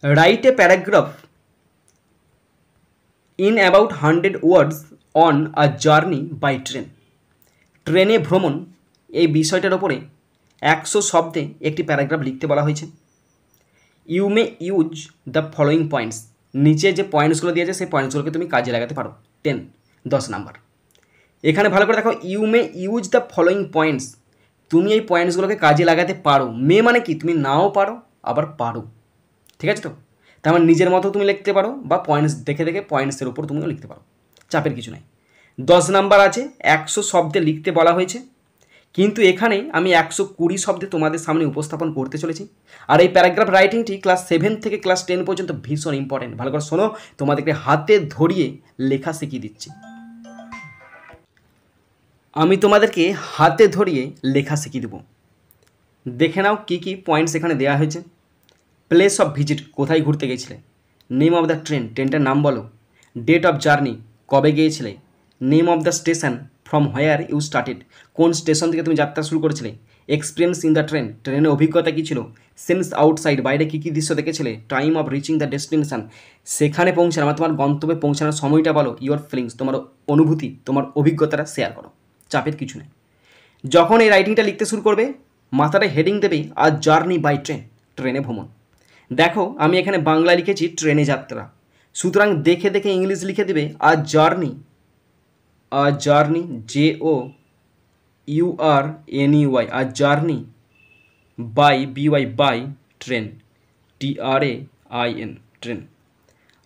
Right a paragraph in about 100 words on a journey by train. ট্রেনে ভ্রমণ এই বিষয়টার ওপরে 100 শব্দে একটি প্যারাগ্রাফ লিখতে বলা হয়েছে। You may use the following points, নিচে যে পয়েন্টসগুলো দিয়েছে সেই পয়েন্টসগুলোকে তুমি কাজে লাগাতে পারো। 10 নাম্বার। এখানে ভালো করে দেখো, you may use the following points, তুমি এই পয়েন্টসগুলোকে কাজে লাগাতে পারো। মে মানে কি, তুমি নাও পারো আবার পারো, ঠিক আছে তো? তার মানে নিজের মতো তুমি লিখতে পারো বা পয়েন্টস দেখে দেখে পয়েন্টসের উপর তুমিও লিখতে পারো, চাপের কিছু নাই। 10 নাম্বার আছে, 100 শব্দে লিখতে বলা হয়েছে, কিন্তু এখানে আমি 120 শব্দে তোমাদের সামনে উপস্থাপন করতে চলেছি। আর এই প্যারাগ্রাফ রাইটিংটি ক্লাস 7 থেকে ক্লাস 10 পর্যন্ত ভীষণ ইম্পর্টেন্ট। ভালো করে শোনো, তোমাদেরকে হাতে ধরিয়ে লেখা শিখিয়ে দিচ্ছি। আমি তোমাদেরকে হাতে ধরিয়ে লেখা শিখিয়ে দেবো। দেখে নাও কী কী পয়েন্টস এখানে দেওয়া হয়েছে। প্লেস অফ ভিজিট, কোথায় ঘুরতে গিয়েছিলে। নেম অফ দ্য ট্রেন, ট্রেনটার নাম বলো। ডেট অফ জার্নি, কবে গিয়েছিলে। Name of the station from where you started, কোন স্টেশন থেকে তুমি যাত্রা শুরু করেছিলে। এক্সপিরিয়েন্স ইন দ্য ট্রেন, ট্রেনের অভিজ্ঞতা কী ছিল। সিন্স আউটসাইড, বাইরে কী কী দৃশ্য দেখেছিলে। Time of reaching the destination, সেখানে পৌঁছানো মানে তোমার গন্তব্যে পৌঁছানোর সময়টা বলো। ইউর ফিলিংস, তোমার অনুভূতি, তোমার অভিজ্ঞতাটা শেয়ার করো, চাপের কিছু নেই। যখন এই রাইটিংটা লিখতে শুরু করবে, মাথাটা হেডিং দেবে আ জার্নি বাই ট্রেন, ট্রেনে ভ্রমণ। দেখো আমি এখানে বাংলা লিখেছি ট্রেনে যাত্রা, সুতরাং দেখে দেখে ইংলিশ লিখে দেবে a journey, a journey, JOURNEY, a journey, by BY by train, TRAIN, train.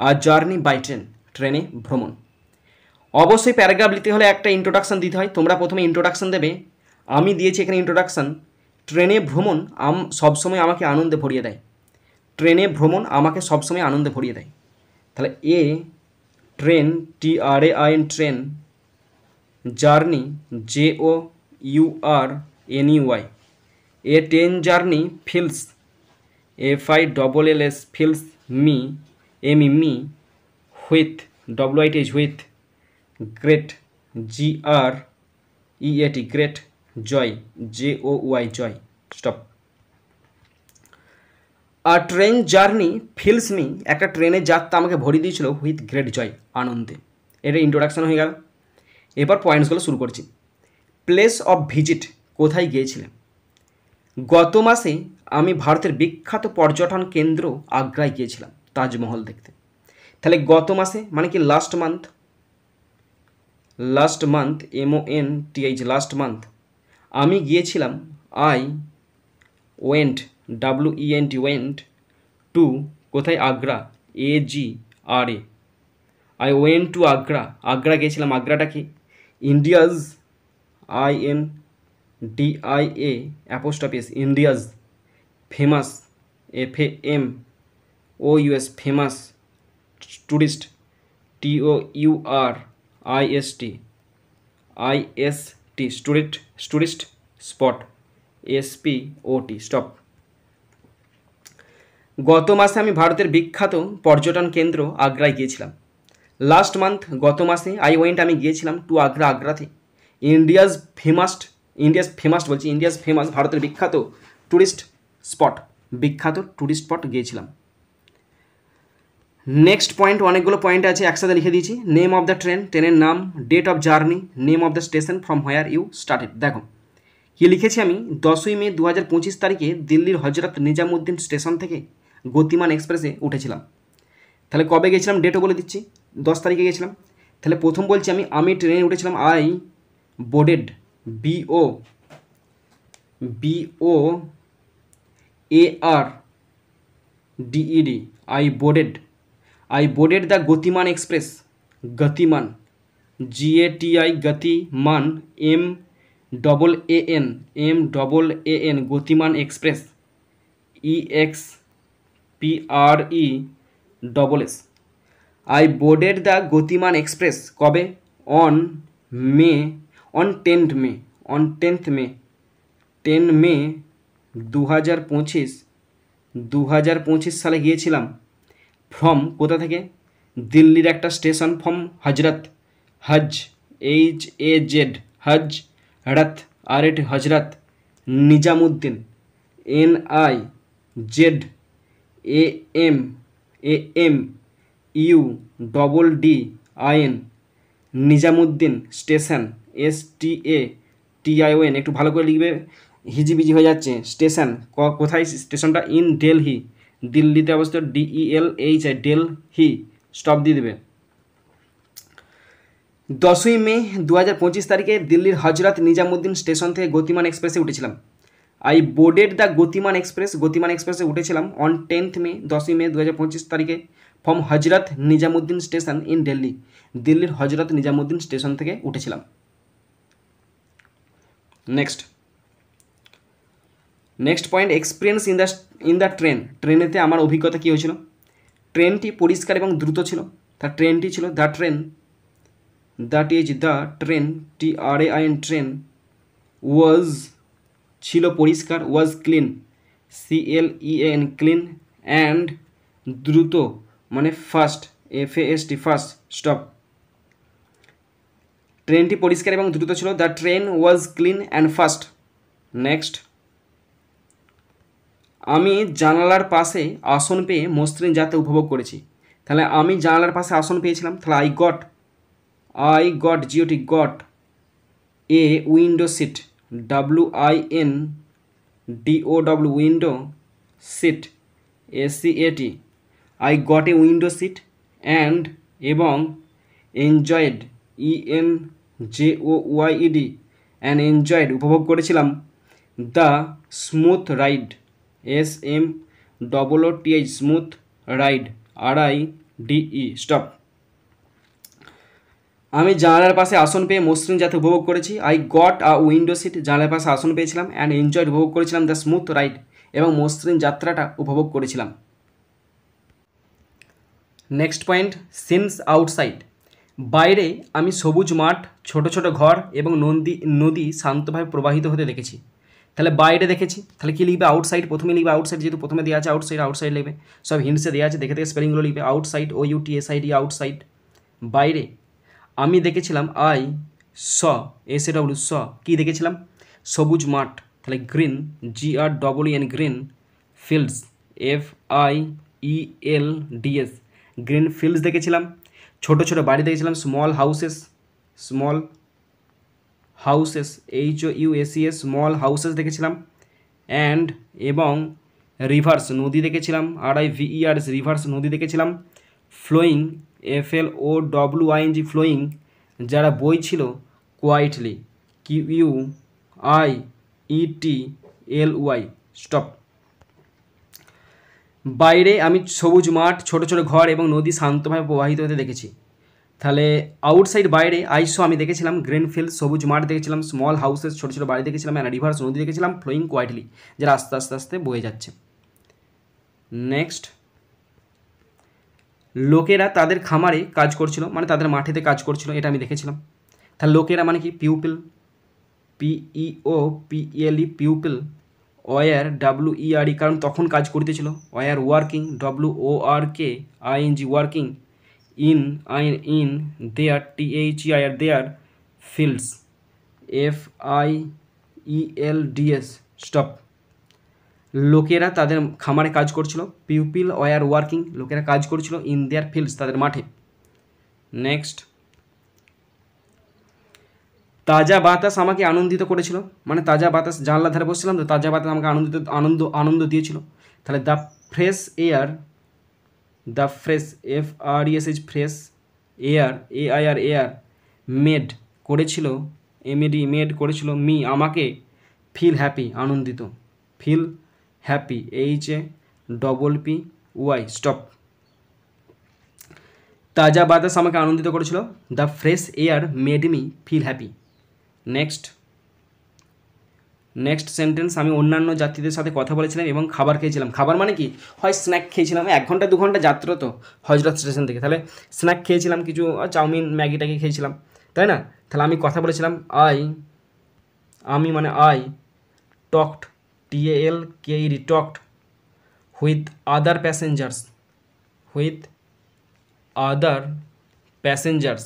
A journey by train, ট্রেনে ভ্রমণ। অবশ্যই প্যারাগ্রাফ লিখতে হলে একটা ইন্ট্রোডাকশান দিতে হয়। তোমরা প্রথমে ইন্ট্রোডাকশান দেবে, আমি দিয়েছি এখানে ইন্ট্রোডাকশান। ট্রেনে ভ্রমণ সবসময় আমাকে আনন্দে ভরিয়ে দেয়। ট্রেনে ভ্রমণ আমাকে সবসময় আনন্দে ভরিয়ে দেয়। তাহলে a train, TRAIN, train. Journey, JOURNEY, a train journey fills, FILLS, fills me, me, with, WITH, with, great, GREAT, great, joy, JOY, joy. Stop. আর ট্রেন জার্নি ফিলস মি, একটা ট্রেনের যাত্রা আমাকে ভরিয়ে দিয়েছিল হুইথ গ্রেট জয়, আনন্দে। এটা introduction হয়ে গেল। এবার পয়েন্টসগুলো শুরু করছি। প্লেস অফ ভিজিট, কোথায় গিয়েছিলেন। গত মাসে আমি ভারতের বিখ্যাত পর্যটন কেন্দ্র আগ্রায় গিয়েছিলাম তাজমহল দেখতে। তাহলে গত মাসে মানে কি last month, last month, MONTH, last month. আমি গিয়েছিলাম, I went, WENT, went, to, কোথায়, Agra, AGRA, I went to Agra, Agra গিয়েছিলাম। আগ্রাটা কি, India's, INDIA apostrophe, India's, famous, FAMOUS, famous, tourist, TOURIST, tourist, spot, SPOT, stop. গত মাসে আমি ভারতের বিখ্যাত পর্যটন কেন্দ্র আগ্রায় গিয়েছিলাম। লাস্ট মান্থ, গত মাসে, আই ওয়েন্ট, আমি গিয়েছিলাম, টু আগ্রা, আগ্রাতে। ইন্ডিয়াজ ফেমাস, ভারতের বিখ্যাত ট্যুরিস্ট স্পট, বিখ্যাত ট্যুরিস্ট স্পট গিয়েছিলাম। নেক্সট পয়েন্ট, অনেকগুলো পয়েন্ট আছে একসাথে লিখে দিয়েছি। নেম অফ দ্য ট্রেন, ট্রেনের নাম। Date of journey, name of the station from where you started. দেখো কী লিখেছি আমি, 10ই মে 2025 তারিখে দিল্লির হজরত নিজামুদ্দিন স্টেশন থেকে গতিমান এক্সপ্রেসে উঠেছিলাম। তাহলে কবে গেছিলাম ডেটও বলে দিচ্ছি, 10 তারিখে গেছিলাম। তাহলে প্রথম বলছি আমি ট্রেনে উঠেছিলাম, I boarded, BOARDED, I boarded the Gatiman express, Gatiman, GATI, Gatiman, MAAN, Gatiman express, EXPRESS, I boarded the Gatiman express, কবে, অন 10th মে 2025 সালে গিয়েছিলাম। ফ্রম, কোথা থেকে, দিল্লির একটা স্টেশন, ফ্রম হজরত, HAZ, হজরত, হজরত, Nizamuddin, NIZAMUDDIN, NIJAMUDDIN, Nizamuddin station, STATION, একটু ভালো করে লিখবে, হিজিবিজি হয়ে যাচ্ছে। স্টেশন কোথায়? স্টেশনটা ইন দিল্লি, দিল্লিতে অবস্থিত, DELHI, দিল্লি, স্টপ দিয়ে দেবে। 10ই মে 2025 তারিখে দিল্লির হজরত নিজামুদ্দিন স্টেশন থেকে গতিমান এক্সপ্রেসে উঠেছিলাম। I boarded the Gatiman express, Gatimaan এক্সপ্রেসে উঠেছিলাম অন 10th মে, 10ই মে 2025 তারিখে, from Hazrat Nizamuddin station in Delhi, দিল্লির হজরত নিজামুদ্দিন স্টেশন থেকে উঠেছিলাম। Next point, experience in the train, ট্রেনেতে আমার অভিজ্ঞতা কী হয়েছিল? ট্রেনটি পরিষ্কার এবং দ্রুত ছিল। তার ট্রেনটি ছিল the train, that is the train, TRAIN, train, was ছিল পরিষ্কার, was clean, CLEAN, clean, and দ্রুত মানে ফাস্ট, FAST, ফাস্ট, স্টপ। ট্রেনটি পরিষ্কার এবং দ্রুত ছিল, the train was clean and fast. Next, আমি জানালার পাশে আসন পেয়ে মসৃণ যাত্রা উপভোগ করেছি। তাহলে আমি জানালার পাশে আসন পেয়েছিলাম, তাহলে I got a window seat, WINDOW, window seat, SEAT, I got a window seat, and এবং enjoyed, ENJOYED, and enjoyed, উপভোগ করেছিলাম, the smooth ride, SMOOTH, smooth ride, RIDE, stop. আমি জানালার পাশে আসন পেয়ে মসৃণ যাত্রা উপভোগ করেছি। I got a window seat, জানালার পাশে আসন পেয়েছিলাম, অ্যান্ড এনজয়েড, উপভোগ করেছিলাম, দ্য স্মুথ রাইড, এবং মসৃণ যাত্রাটা উপভোগ করেছিলাম। নেক্সট পয়েন্ট, সিনস আউটসাইড, বাইরে আমি সবুজ মাঠ, ছোট ছোট ঘর এবং নদী শান্তভাবে প্রবাহিত হতে দেখেছি। তাহলে বাইরে দেখেছি, তাহলে কী লিখবে? আউটসাইড, প্রথমে লিখবে আউটসাইড, যেহেতু প্রথমে দেওয়া আছে আউটসাইড লিখবে, সব হিন্টসে দেওয়া আছে, দেখে স্পেলিংগুলো লিখবে। আউটসাইড, OUTSID, আউটসাইড, বাইরে। আমি দেখেছিলাম, I saw, SAW, saw, কী দেখেছিলাম? সবুজ মাঠ, তাহলে green, GREEN, green, fields, FIELDS, green fields দেখেছিলাম। ছোট ছোট বাড়ি দেখেছিলাম, small houses, HOUSES, small houses দেখেছিলাম। অ্যান্ড এবং রিভার্স, নদী দেখেছিলাম, RIVERS, রিভার্স, নদী দেখেছিলাম। ফ্লোয়িং, FLOWING, ফ্লোয়িং, যারা বইছিল, কোয়াইটলি, QUIETLY, স্টপ। বাইরে আমি সবুজ মাঠ, ছোট ছোট ঘর এবং নদী শান্তভাবে প্রবাহিত হতে দেখেছি। তাহলে আউটসাইড, বাইরে, I saw, আমি দেখেছিলাম, গ্রিন ফিল্ড, সবুজ মাঠ দেখেছিলাম, স্মল হাউসেস, ছোটো ছোটো বাড়ি দেখেছিলাম, অ্যান্ড রিভার্স, নদী দেখেছিলাম, ফ্লোয়িং কোয়াইটলি, যারা আস্তে আস্তে আস্তে বয়ে যাচ্ছে। নেক্সট, লোকেরা তাদের খামারে কাজ করছিল, মানে তাদের মাঠেতে কাজ করছিল, এটা আমি দেখেছিলাম। তাহলে লোকেরা মানে কি? People, PEOPLE, people. Were, WERE, কারণ তখন কাজ করতেছিল। Were working, WORKING, working. In their, THEIR, their. Fields, FIELDS, stop. লোকেরা তাদের খামারে কাজ করছিল, পিউপিল ওয়ার ওয়ার্কিং, লোকেরা কাজ করছিল, ইন দেয়ার ফিল্ডস, তাদের মাঠে। নেক্সট, তাজা বাতাস আমাকে আনন্দিত করেছিল, মানে তাজা বাতাস, জানলার ধারে বসছিলাম তো, তাজা বাতাস আমাকে আনন্দ দিয়েছিল। তাহলে the fresh air, FRESH, fresh air, AIR, air, made করেছিল, MED, মেড করেছিল, মি, আমাকে, ফিল হ্যাপি, আনন্দিত, ফিল হ্যাপি, HAPPY, স্টপ। তাজা বাতাস আমাকে আনন্দিত করেছিল, the fresh air made me feel happy. Next sentence, আমি অন্যান্য যাত্রীদের সাথে কথা বলেছিলাম এবং খাবার খেয়েছিলাম। খাবার মানে কি? হয় স্ন্যাক খেয়েছিলাম, 1 ঘন্টা 2 ঘন্টা যাত্রা তো হজরত স্টেশন থেকে, তাহলে স্ন্যাক খেয়েছিলাম, কিছু চাউমিন ম্যাগিটাকে খেয়েছিলাম, তাই না? তাহলে আমি কথা বলেছিলাম, আমি মানে I talked, TALKED, talked, with other passengers, PASSENGERS,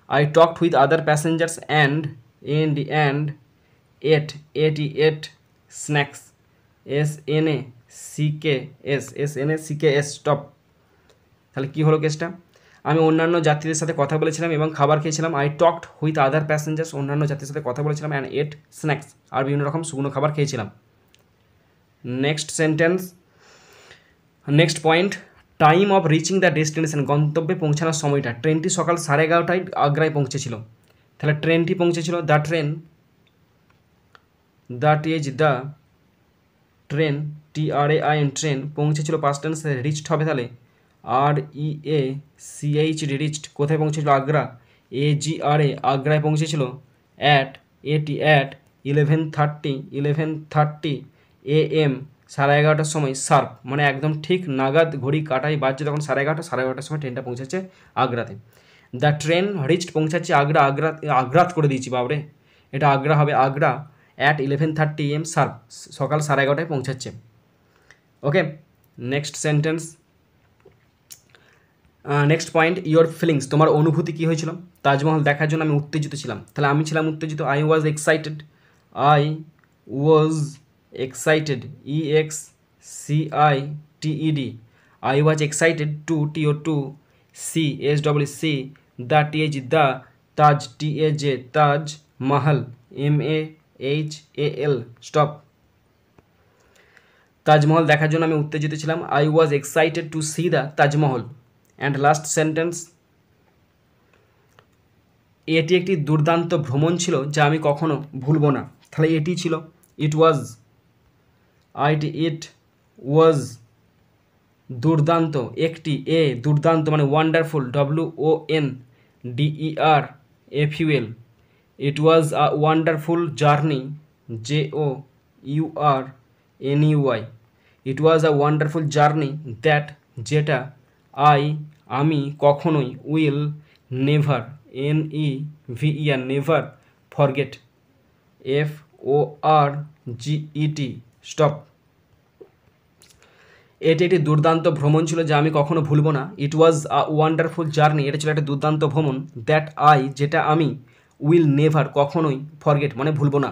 I talked with other passengers and ate snacks, SNACKS, stop. তাহলে কী হলো কেসটা? আমি অন্যান্য যাত্রীদের সাথে কথা বলেছিলাম এবং খাবার খেয়েছিলাম। I talked with other passengers, অন্যান্য যাত্রীর সাথে কথা বলেছিলাম। অ্যান্ড এট স্ন্যাক্স, আর বিভিন্ন রকম শুকনো খাবার খেয়েছিলাম। Next sentence, next point, time of reaching the destination, গন্তব্যে পৌঁছানোর সময়টা। ট্রেনটি সকাল 11:30টায় আগ্রায় পৌঁছেছিল। তাহলে ট্রেনটি পৌঁছেছিল, the train, that is the train, TRAIN, train পৌঁছেছিল, পাস্ট টেন্সে রিচড হবে, তাহলে REACHD, রিচড। কোথায় পৌঁছেছিল? আগ্রা, AGRA, আগ্রায় পৌঁছেছিল। অ্যাট 11:30 AM, 11:30টার সময়, শার্প মানে একদম ঠিক নাগাদ, ঘড়ি কাটাই বাজছে তখন 11:30 সময় ট্রেনটা পৌঁছেছে আগ্রাতে। দ্য ট্রেন রিচড, পৌঁছাচ্ছে আগ্রা, আগ্রাত করে দিয়েছি বাবরে, এটা আগ্রা হবে, আগ্রা অ্যাট 11:30 AM, শার্প, সকাল 11:30টায় পৌঁছাচ্ছে। Okay, next sentence, next point, your feelings, তোমার অনুভূতি কী হয়েছিল? তাজমহল দেখার জন্য আমি উত্তেজিত ছিলাম। তাহলে আমি ছিলাম উত্তেজিত, I was excited, EXCITED, I was excited to, TO2 SEE, the the, Taj, TAJ, Taj Mahal, MAHAL, stop. Taj Mahal দেখার জন্য আমি উত্তেজিত ছিলাম, I was excited to C the Taj Mahal. And last sentence, এটি একটি দুর্দান্ত ভ্রমণ ছিল যা আমি কখনো ভুলব না। তাহলে এটি ছিল, ইট ওয়াজ দুর্দান্ত, একটি, দুর্দান্ত মানে wonderful, WONDERFUL, it was a wonderful journey, JOURNEY, it was a wonderful journey, that, যেটা, আমি কখনোই, will never, NEVER, never, forget, FORGET, stop. এটি একটি দুর্দান্ত ভ্রমণ ছিল যা আমি কখনো ভুলব না। ইট ওয়াজ আ ওয়ান্ডারফুল জার্নি, এটা ছিল একটা দুর্দান্ত ভ্রমণ। দ্যাট, যেটা আমি, উইল নেভার, কখনোই, ফরগেট মানে ভুলব না।